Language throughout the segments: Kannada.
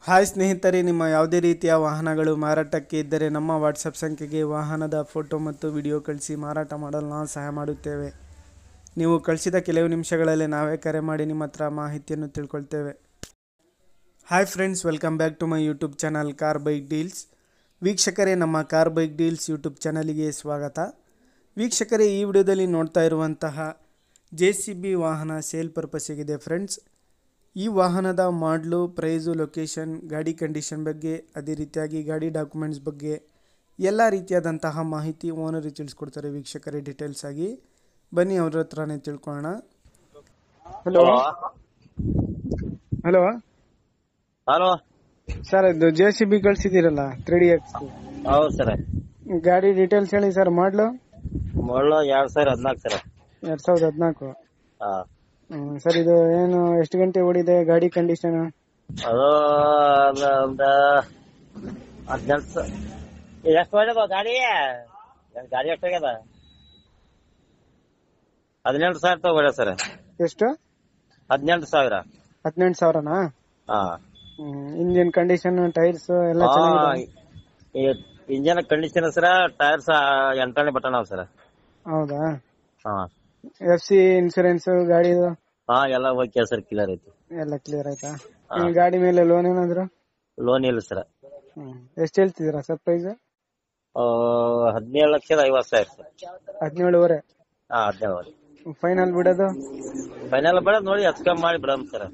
ಹಾಯ್ ಸ್ನೇಹಿತರೆ, ನಿಮ್ಮ ಯಾವುದೇ ರೀತಿಯ ವಾಹನಗಳು ಮಾರಾಟಕ್ಕೆ ಇದ್ದರೆ ನಮ್ಮ ವಾಟ್ಸಪ್ ಸಂಖ್ಯೆಗೆ ವಾಹನದ ಫೋಟೋ ಮತ್ತು ವಿಡಿಯೋ ಕಳಿಸಿ ಮಾರಾಟ ಮಾಡಲು ನಾವು ಸಹಾಯ ಮಾಡುತ್ತೇವೆ. ನೀವು ಕಳಿಸಿದ ಕೆಲವು ನಿಮಿಷಗಳಲ್ಲಿ ನಾವೇ ಕರೆ ಮಾಡಿ ನಿಮ್ಮ ಹತ್ರ ಮಾಹಿತಿಯನ್ನು ತಿಳ್ಕೊಳ್ತೇವೆ. Hi friends, welcome back to my YouTube channel car bike deals. ವೀಕ್ಷಕರೇ, ನಮ್ಮ ಕಾರ್ ಬೈಕ್ ಡೀಲ್ಸ್ ಯೂಟ್ಯೂಬ್ ಚಾನಲಿಗೆ ಸ್ವಾಗತ. ವೀಕ್ಷಕರೇ, ಈ ವಿಡಿಯೋದಲ್ಲಿ ನೋಡ್ತಾ ಇರುವಂತಹ JCB ವಾಹನ ಸೇಲ್ ಪರ್ಪಸ್ಸಿಗಿದೆ ಫ್ರೆಂಡ್ಸ್. ಈ ವಾಹನದ ಮಾಡಲು, ಪ್ರೈಸು, ಲೊಕೇಶನ್, ಗಾಡಿ ಕಂಡೀಷನ್ ಬಗ್ಗೆ, ಅದೇ ರೀತಿಯಾಗಿ ಗಾಡಿ ಡಾಕ್ಯುಮೆಂಟ್ಸ್ ಬಗ್ಗೆ ಎಲ್ಲ ರೀತಿಯಾದಂತಹ ಮಾಹಿತಿ ಓನರ್ ತಿಳಿಸ್ಕೊಡ್ತಾರೆ ವೀಕ್ಷಕರೇ ಡೀಟೇಲ್ಸ್ ಆಗಿ. ಬನ್ನಿ ಅವ್ರ ಹತ್ರನೇ ತಿಳ್ಕೊಳ್ಳೋಣ. ಹಲೋ ಹಲೋ ಹಲೋ ಸರ್, ಇದು JCB ಕಳಿಸಿದ್ದೀರಲ್ಲ 3DX. ಹೌದು ಸರ್. ಗಾಡಿ ಡೀಟೇಲ್ಸ್ ಹೇಳಿ ಸರ್. ಮಾಡಲು 2014 ಸರ್. 2014. ಹಾ ಸರ್, ಇದು ಏನು ಎಷ್ಟು ಗಂಟೆ ಓಡಿದೆ? ಗಾಡಿ ಕಂಡೀಷನ್ ಅದು ಒಂದು 18 ಎಷ್ಟು ಹೊಡ್ಯದ ಗಾಡಿ? ಗಾಡಿ ಎಷ್ಟು ಆಗ್ಯದ? 18,000 ತಗೊಳ್ಳ ಸರ್. ಎಷ್ಟು? 18,000. 18,000ನಾ? ಹಾ. ಇಂಜಿನ್ ಕಂಡೀಷನ್, ಟೈರ್ಸ್ ಎಲ್ಲ ಚೆನ್ನಾಗಿದೆ? ಇಂಜನ್ ಕಂಡೀಷನ್ ಸರ್, ಟೈರ್ಸ್ 8ನೇ ಬಟನ್ ಅವ ಸರ್. ಹೌದಾ? ಹಾ. FC ಇನ್ಸೂರೆನ್ಸ್ ಗಾಡಿದು ಎಲ್ಲ ಓಕೆ ಸರ್, ಕ್ಲಿಯರ್ ಐತಿ. ಎಲ್ಲ ಕ್ಲಿಯರ್ ಆಯ್ತಾ? ಗಾಡಿ ಮೇಲೆ ಲೋನ್ ಏನಾದ್ರು? ಲೋನ್ ಇಲ್ಲ ಸರ್. ಎಷ್ಟು ಹೇಳ್ತಿದ್ದೀರಾ ಸರ್ ಪ್ರೈಸ್? 17,50,000 ಸರ್. 17.5? ಹಾ, 17. ಫೈನಲ್ ಬಿಡೋದು? ಫೈನಲ್ ಬೇಡ ನೋಡಿ, ಹೆಚ್ಚು ಕಮ್ಮಿ ಮಾಡಿ ಬಿಡಮ್ ಸರ್.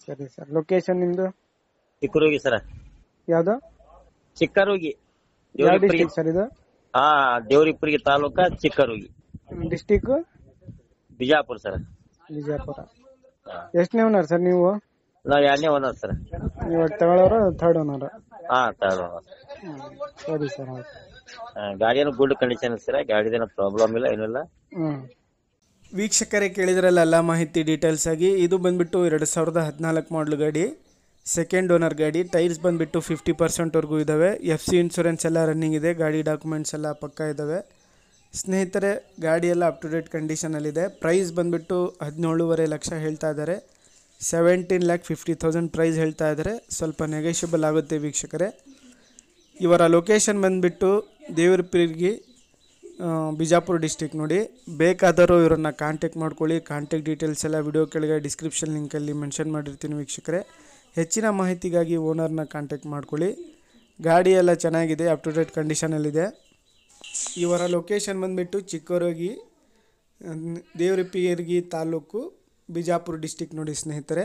ಸರಿ ಸರ್. ಲೊಕೇಶನ್ ನಿಮ್ದು? ಚಿಕ್ಕರೂಗಿ ಸರ್. ಯಾವ್ದು? ಚಿಕ್ಕರೂಗಿ. ಯಾವ ಡಿಸ್ಟ್ರಿಕ್ಟ್ ಸರ್ ಇದು? ಹಾ, ದೇವರಿಪುರಿಗೆ ತಾಲೂಕ, ಚಿಕ್ಕರೂಗಿ ಡಿಸ್ಟಿಕ್? ಬಿಜಾಪುರ ಸರ್. ಬಿಜಾಪುರ. ಎಷ್ಟನೇ ಓನರ್ ಸರ್ ನೀವು? ನಾವ್ 2ನೇ ಓನರ್ ಸರ್. ಇವಾಗ ತಗೊಳ್ಳೋರು ಥರ್ಡ್ ಓನರ್? ಹಾ, ಥರ್ಡ್ ಓನರ್. ಸರಿ ಸರ್. ಗಾಡಿಯನ್ನು ಗುಡ್ ಕಂಡೀಷನ್ ಸರ್, ಗಾಡಿದೇನು ಪ್ರಾಬ್ಲಮ್ ಇಲ್ಲ, ಏನಿಲ್ಲ. ವೀಕ್ಷಕರೇ, ಕೇಳಿದ್ರಲ್ಲ ಎಲ್ಲ ಮಾಹಿತಿ ಡೀಟೇಲ್ಸ್ ಆಗಿ. ಇದು ಬಂದ್ಬಿಟ್ಟು 2014 ಮಾಡಲು ಗಾಡಿ, ಸೆಕೆಂಡ್ ಓನರ್ ಗಾಡಿ. ಟೈರ್ಸ್ ಬಂದ್ಬಿಟ್ಟು 50% ಇದಾವೆ. FC ಇನ್ಸೂರೆನ್ಸ್ ಎಲ್ಲ ರನ್ನಿಂಗ್ ಇದೆ. ಗಾಡಿ ಡಾಕ್ಯುಮೆಂಟ್ಸ್ ಎಲ್ಲ ಪಕ್ಕ ಇದಾವೆ ಸ್ನೇಹಿತರೆ. ಗಾಡಿ ಎಲ್ಲ ಅಪ್ ಟು ಡೇಟ್ ಕಂಡೀಷನಲ್ಲಿದೆ. ಪ್ರೈಸ್ ಬಂದ್ಬಿಟ್ಟು 17.5 ಲಕ್ಷ ಹೇಳ್ತಾ ಇದ್ದಾರೆ. 17,50,000 ಪ್ರೈಸ್ ಹೇಳ್ತಾ ಇದ್ದಾರೆ. ಸ್ವಲ್ಪ ನೆಗೋಷಿಯಬಲ್ ಆಗುತ್ತೆ ವೀಕ್ಷಕರೇ. ಇವರ ಲೊಕೇಶನ್ ಬಂದ್ಬಿಟ್ಟು ದೇವರಪುರಿಗೆ, ಬಿಜಾಪುರ ಡಿಸ್ಟಿಕ್ ನೋಡಿ. ಬೇಕಾದರೂ ಇವರನ್ನು ಕಾಂಟ್ಯಾಕ್ಟ್ ಮಾಡ್ಕೊಳ್ಳಿ. ಕಾಂಟ್ಯಾಕ್ಟ್ ಡೀಟೇಲ್ಸ್ ಎಲ್ಲ ವಿಡಿಯೋ ಕೆಳಗೆ ಡಿಸ್ಕ್ರಿಪ್ಷನ್ ಲಿಂಕಲ್ಲಿ ಮೆನ್ಷನ್ ಮಾಡಿರ್ತೀನಿ ವೀಕ್ಷಕರೇ. ಹೆಚ್ಚಿನ ಮಾಹಿತಿಗಾಗಿ ಓನರ್ನ ಕಾಂಟ್ಯಾಕ್ಟ್ ಮಾಡ್ಕೊಳ್ಳಿ. ಗಾಡಿ ಎಲ್ಲ ಚೆನ್ನಾಗಿದೆ, ಅಪ್ ಟು ಡೇಟ್ ಕಂಡೀಷನಲ್ಲಿದೆ. ಇವರ ಲೊಕೇಶನ್ ಬಂದುಬಿಟ್ಟು ಚಿಕ್ಕರೂಗಿ, ದೇವರಪುರಿಗೆ ತಾಲೂಕು, ಬಿಜಾಪುರ ಡಿಸ್ಟಿಕ್ ನೋಡಿ ಸ್ನೇಹಿತರೆ.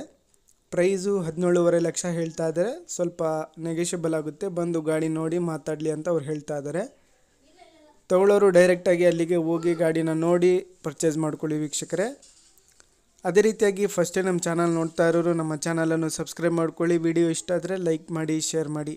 ಪ್ರೈಸು 17.5 ಲಕ್ಷ ಹೇಳ್ತಾ ಇದ್ದಾರೆ. ಸ್ವಲ್ಪ ನೆಗೋಷಿಯಬಲ್ ಆಗುತ್ತೆ. ಬಂದು ಗಾಡಿ ನೋಡಿ ಮಾತಾಡಲಿ ಅಂತ ಅವ್ರು ಹೇಳ್ತಾ ಇದ್ದಾರೆ. ತಗೊಳ್ಳೋರು ಡೈರೆಕ್ಟಾಗಿ ಅಲ್ಲಿಗೆ ಹೋಗಿ ಗಾಡಿನ ನೋಡಿ ಪರ್ಚೇಸ್ ಮಾಡ್ಕೊಳ್ಳಿ ವೀಕ್ಷಕರೇ. ಅದೇ ರೀತಿಯಾಗಿ ಫಸ್ಟೇ ನಮ್ಮ ಚಾನಲ್ ನೋಡ್ತಾ ಇರೋರು ನಮ್ಮ ಚಾನಲನ್ನು ಸಬ್ಸ್ಕ್ರೈಬ್ ಮಾಡ್ಕೊಳ್ಳಿ. ವಿಡಿಯೋ ಇಷ್ಟ ಆದರೆ ಲೈಕ್ ಮಾಡಿ, ಶೇರ್ ಮಾಡಿ.